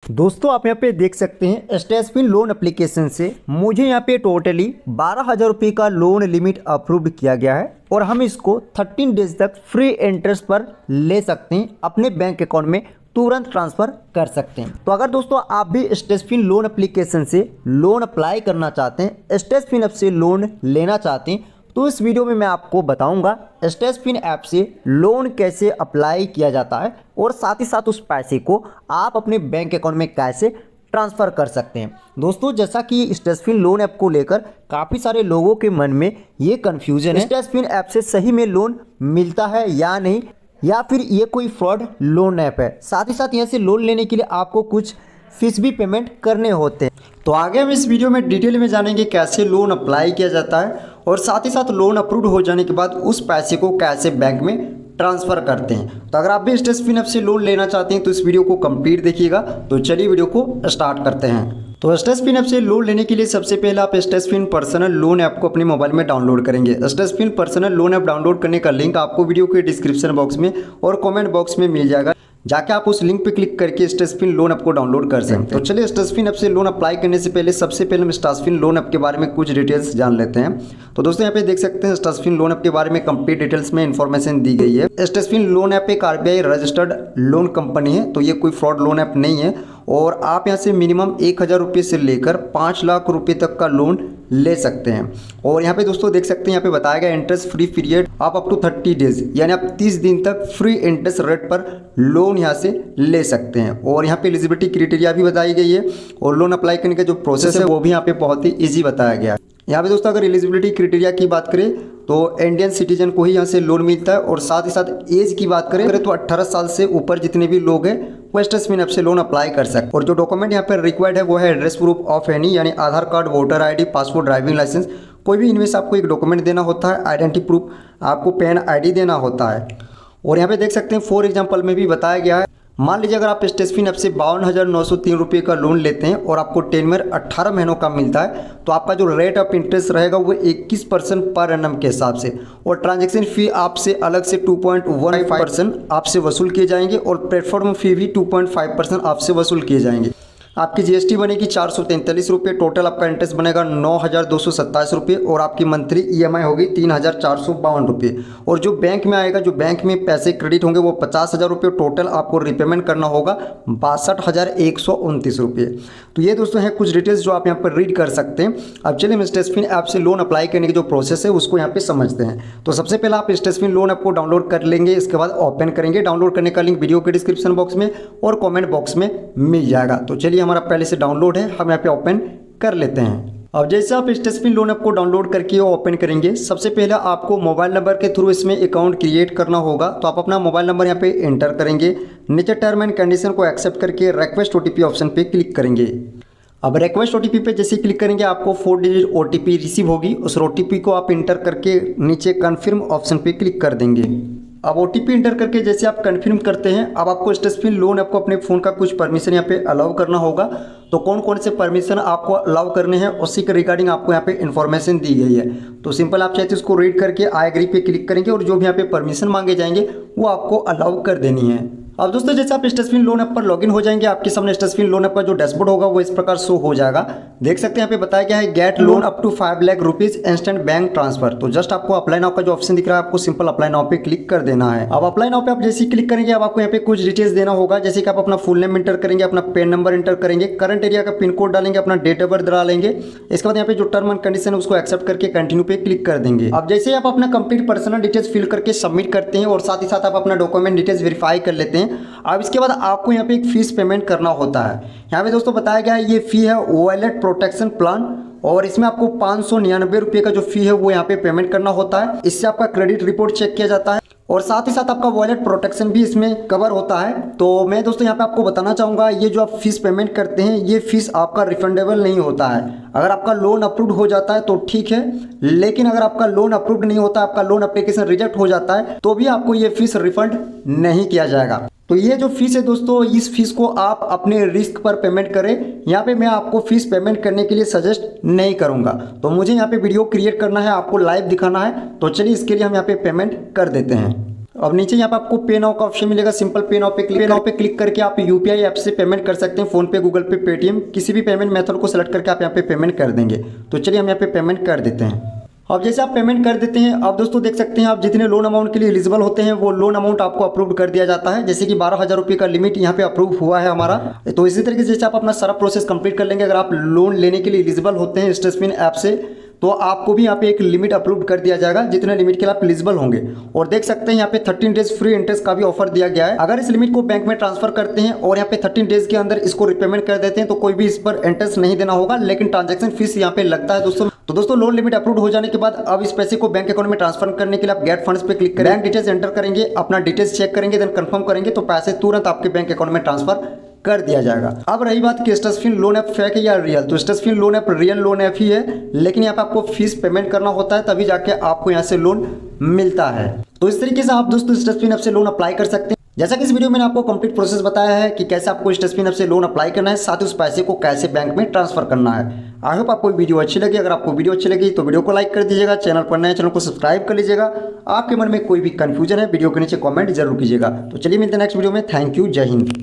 दोस्तों आप यहाँ पे देख सकते हैं स्टेसफिन लोन एप्लीकेशन से मुझे यहाँ पे टोटली 12,000 रुपये का लोन लिमिट अप्रूव्ड किया गया है और हम इसको 13 डेज तक फ्री इंटरेस्ट पर ले सकते हैं, अपने बैंक अकाउंट में तुरंत ट्रांसफ़र कर सकते हैं। तो अगर दोस्तों आप भी स्टेसफिन लोन एप्लीकेशन से लोन अप्लाई करना चाहते हैं, स्टेसफिन ऐप से लोन लेना चाहते हैं, तो इस वीडियो में मैं आपको बताऊंगा स्टेसफिन ऐप से लोन कैसे अप्लाई किया जाता है और साथ ही साथ उस पैसे को आप अपने बैंक अकाउंट में कैसे ट्रांसफ़र कर सकते हैं। दोस्तों जैसा कि स्टेसफिन लोन ऐप को लेकर काफ़ी सारे लोगों के मन में ये कन्फ्यूजन है, स्टेसफिन ऐप से सही में लोन मिलता है या नहीं, या फिर ये कोई फ्रॉड लोन ऐप है। साथ ही साथ यहाँ से लोन लेने के लिए आपको कुछ फीस भी पेमेंट करने होते हैं। तो आगे हम इस वीडियो में डिटेल में जानेंगे कैसे लोन अप्लाई किया जाता है और साथ ही साथ लोन अप्रूव हो जाने के बाद उस पैसे को कैसे बैंक में ट्रांसफ़र करते हैं। तो अगर आप भी स्टेसफिन ऐप से लोन लेना चाहते हैं तो इस वीडियो को कंप्लीट देखिएगा। तो चलिए वीडियो को स्टार्ट करते हैं। तो स्टेसफिन ऐप से लोन लेने के लिए सबसे पहले आप स्टेसफिन पर्सनल लोन ऐप को अपने मोबाइल में डाउनलोड करेंगे। स्टेसफिन पर्सनल लोन ऐप डाउनलोड करने का लिंक आपको वीडियो के डिस्क्रिप्शन बॉक्स में और कमेंट बॉक्स में मिल जाएगा, जाके आप उस लिंक पे क्लिक करके स्टेसफिन लोन ऐप को डाउनलोड कर सकते हैं। तो चलिए स्टेसफिन ऐप से लोन अप्लाई करने से पहले सबसे पहले हम स्टेसफिन लोन ऐप के बारे में कुछ डिटेल्स जान लेते हैं। तो दोस्तों यहाँ पे देख सकते हैं स्टेसफिन लोन ऐप के बारे में कंप्लीट डिटेल्स में इन्फॉर्मेशन दी गई है। स्टेसफिन लोन ऐप एक RBI रजिस्टर्ड लोन कंपनी है, तो ये कोई फ्रॉड लोन ऐप नहीं है और आप यहाँ से मिनिमम 1,000 रुपये से लेकर 5 लाख रुपये तक का लोन ले सकते हैं। और यहाँ पे दोस्तों देख सकते हैं यहाँ पे बताया गया इंटरेस्ट फ्री पीरियड आप अप टू 30 डेज, यानी आप 30 दिन तक फ्री इंटरेस्ट रेट पर लोन यहाँ से ले सकते हैं। और यहाँ पे एलिजिबिलिटी क्राइटेरिया भी बताई गई है और लोन अप्लाई करने का जो प्रोसेस है वो भी यहाँ पे बहुत ही ईजी बताया गया है। यहाँ पे दोस्तों अगर एलिजिबिलिटी क्राइटेरिया की बात करें तो इंडियन सिटीजन को ही यहाँ से लोन मिलता है और साथ ही साथ एज की बात करें तो 18 साल से ऊपर जितने भी लोग हैं वो स्टेसफिन ऐप से लोन अप्लाई कर सकते हैं। और जो डॉक्यूमेंट यहाँ पर रिक्वायर्ड है वो है एड्रेस प्रूफ ऑफ एनी, यानी Aadhaar card, voter ID, passport, driving licence, कोई भी इनमें से आपको एक डॉक्यूमेंट देना होता है। आइडेंटिटी प्रूफ आपको पैन ID देना होता है। और यहाँ पे देख सकते हैं फॉर एग्जाम्पल में भी बताया गया है, मान लीजिए अगर आप स्टेसफिन ऐप से 52,903 रुपये का लोन लेते हैं और आपको टेनमेर 18 महीनों का मिलता है, तो आपका जो रेट ऑफ इंटरेस्ट रहेगा वो 21% पर एनम के हिसाब से, और ट्रांजैक्शन फ़ी आपसे अलग से 2.15% आपसे वसूल किए जाएंगे और प्लेटफॉर्म फ़ी भी 2.5% आपसे वसूल किए जाएंगे। आपकी GST बनेगी 443 रुपये, टोटल आपका इंटरेस्ट बनेगा 9,227 रुपये और आपकी मंथली EMI होगी 3,452 रुपये। और जो बैंक में आएगा, जो बैंक में पैसे क्रेडिट होंगे वो 50,000 रुपये, टोटल आपको रिपेमेंट करना होगा 62,129 रुपये। तो ये दोस्तों हैं कुछ डिटेल्स जो आप यहाँ पर रीड कर सकते हैं। अब चलिए हम स्टेसफिन ऐप से लोन अप्लाई करने की जो प्रोसेस है उसको यहाँ पे समझते हैं। तो सबसे पहले आप स्टेसफिन लोन ऐप को डाउनलोड कर लेंगे, इसके बाद ओपन करेंगे। डाउनलोड करने का लिंक वीडियो के डिस्क्रिप्शन बॉक्स में और कमेंट बॉक्स में मिल जाएगा। तो चलिए हमारा पहले से डाउनलोड है, हम यहाँ पे ओपन कर लेते हैं। अब जैसे आप स्टेसफिन लोन ऐप को डाउनलोड करके ओपन करेंगे, सबसे पहले आपको मोबाइल नंबर के थ्रू इसमें अकाउंट क्रिएट करना होगा। तो आप अपना मोबाइल नंबर यहाँ पे एंटर करेंगे, नीचे टर्म एंड कंडीशन को एक्सेप्ट करके रिक्वेस्ट OTP ऑप्शन पे क्लिक करेंगे। अब रिक्वेस्ट OTP पे जैसे क्लिक करेंगे आपको 4 डिजिट OTP रिसीव होगी, उस OTP को आप इंटर करके नीचे कन्फर्म ऑप्शन पे क्लिक कर देंगे। अब OTP इंटर करके जैसे आप कन्फर्म करते हैं, अब आपको स्टेसफिन लोन ऐप को अपने फ़ोन का कुछ परमिशन यहाँ पे अलाउ करना होगा। तो कौन कौन से परमिशन आपको अलाउ करने हैं उसी के रिगार्डिंग आपको यहाँ पे इन्फॉर्मेशन दी गई है। तो सिंपल आप चाहे तो इसको रीड करके आई एग्री पे क्लिक करेंगे और जो भी यहाँ पे परमिशन मांगे जाएंगे वो आपको अलाउ कर देनी है। अब दोस्तों जैसे आप स्टेसफिन लोन ऐप पर लॉगिन हो जाएंगे, आपके सामने स्टेसफिन लोन ऐप का जो डैशबोर्ड होगा वो इस प्रकार शो हो जाएगा। देख सकते हैं यहाँ पे बताया गया है get loan up to 5 lakh rupees instant bank transfer. तो जस्ट आपको अप्लाई नाउ का जो ऑप्शन दिख रहा है आपको सिंपल अप्लाई नाउ पे क्लिक कर देना है। अब अप्लाई नाउ पे आप जैसे ही क्लिक करेंगे अब आपको यहाँ पे कुछ डिटेल्स देना होगा, जैसे कि आप अपना फुल नेम इंटर करेंगे, अपना पैन नंबर इंटर करेंगे, करंट एरिया का पिन कोड डालेंगे, अपना डेट ऑफ बर्थ डालेंगे। इसके बाद यहाँ पे जो टर्म एंड कंडीशन है उसको एक्सेप्ट करके कंटिन्यू पे क्लिक कर देंगे। अब जैसे आप अपना कंप्लीट पर्सनल डिटेल्स फिल करके सबमिट करते हैं और साथ ही साथ आप अपना डॉक्यूमेंट डिटेल्स वेरीफाई कर लेते हैं, अब इसके बाद आपको यहाँ पे एक फीस पेमेंट करना होता है। यहाँ पे दोस्तों बताया गया है ये फी है वॉलेट प्रोटेक्शन प्लान और इसमें आपको 599 रुपये का जो फी है वो यहाँ पे पेमेंट करना होता है। इससे आपका क्रेडिट रिपोर्ट चेक किया जाता है और साथ ही साथ आपका वॉलेट प्रोटेक्शन भी इसमें कवर होता है। तो मैं दोस्तों यहाँ पे आपको बताना चाहूँगा, ये जो आप फीस पेमेंट करते हैं ये फीस आपका रिफंडेबल नहीं होता है। अगर आपका लोन अप्रूव्ड हो जाता है तो ठीक है, लेकिन अगर आपका लोन अप्रूव्ड नहीं होता, आपका लोन एप्लीकेशन रिजेक्ट हो जाता है तो भी आपको ये फीस रिफंड नहीं किया जाएगा। तो ये जो फीस है दोस्तों, इस फीस को आप अपने रिस्क पर पेमेंट करें। यहाँ पे मैं आपको फीस पेमेंट करने के लिए सजेस्ट नहीं करूँगा। तो मुझे यहाँ पे वीडियो क्रिएट करना है, आपको लाइव दिखाना है, तो चलिए इसके लिए हम यहाँ पे पेमेंट कर देते हैं। अब नीचे यहाँ पे आपको पे नाउ का ऑप्शन मिलेगा। सिंपल पे नाउ पे क्लिक करके आप यूपीआई ऐप से पेमेंट कर सकते हैं। फोन पे, गूगल पे, पेटीएम, किसी भी पेमेंट मेथड को सेलेक्ट करके आप यहाँ पे पेमेंट कर देंगे। तो चलिए हम यहाँ पे पेमेंट कर देते हैं। अब जैसे आप पेमेंट कर देते हैं, अब दोस्तों देख सकते हैं आप जितने लोन अमाउंट के लिए एलिजिबल होते हैं वो लोन अमाउंट आपको अप्रूव कर दिया जाता है। जैसे कि 12,000 रुपये का लिमिट यहाँ पे अप्रूव हुआ है हमारा। तो इसी तरीके से जैसे आप अपना सारा प्रोसेस कंप्लीट कर लेंगे, अगर आप लोन लेने के लिए एलिजिबल होते हैं स्टेटसपिन ऐप से, तो आपको भी यहाँ पे एक लिमिट अप्रूव कर दिया जाएगा जितने लिमिट के लिए आप एलिजिबल होंगे। और देख सकते हैं यहाँ पे 13 डेज फ्री इंटरेस्ट का भी ऑफर दिया गया है। अगर इस लिमिट को बैंक में ट्रांसफर करते हैं और यहाँ पे 13 डेज के अंदर इसको रिपेमेंट कर देते हैं तो कोई भी इस पर इंटरेस्ट नहीं देना होगा, लेकिन ट्रांजेक्शन फीस यहाँ पे लगता है दोस्तों। तो दोस्तों लोन लिमिट अप्रूव हो जाने के बाद अब इस पैसे को बैंक अकाउंट में ट्रांसफर करने के लिए आप गेट फंड्स पे क्लिक करें, बैंक डिटेल्स एंटर करेंगे, अपना डिटेल्स चेक करेंगे, देन कंफर्म करेंगे तो पैसे तुरंत आपके बैंक अकाउंट में ट्रांसफर कर दिया जाएगा। अब रही बात कि स्टेटसपिन लोन ऐप फेक है या रियल, तो स्टेटसपिन loan app real loan app ही है, लेकिन यहाँ पे आपको फीस पेमेंट करना होता है तभी जाके आपको यहाँ से लोन मिलता है। तो इस तरीके से आप दोस्तों स्टेटसपिन ऐप से लोन अप्लाई कर सकते हैं। जैसा कि इस वीडियो में मैंने आपको कंप्लीट प्रोसेस बताया है कि कैसे आपको स्टेटसपिन ऐप से लोन अप्लाई करना है, साथ ही उस पैसे को कैसे बैंक में ट्रांसफर करना है। आई होप आपको वीडियो अच्छी लगी। अगर आपको वीडियो अच्छी लगी तो वीडियो को लाइक कर दीजिएगा, चैनल पर नए चैनल को सब्सक्राइब कर लीजिएगा। आपके मन में कोई भी कंफ्यूजन है वीडियो के नीचे कमेंट जरूर कीजिएगा। तो चलिए मिलते हैं नेक्स्ट वीडियो में। थैंक यू, जय हिंद।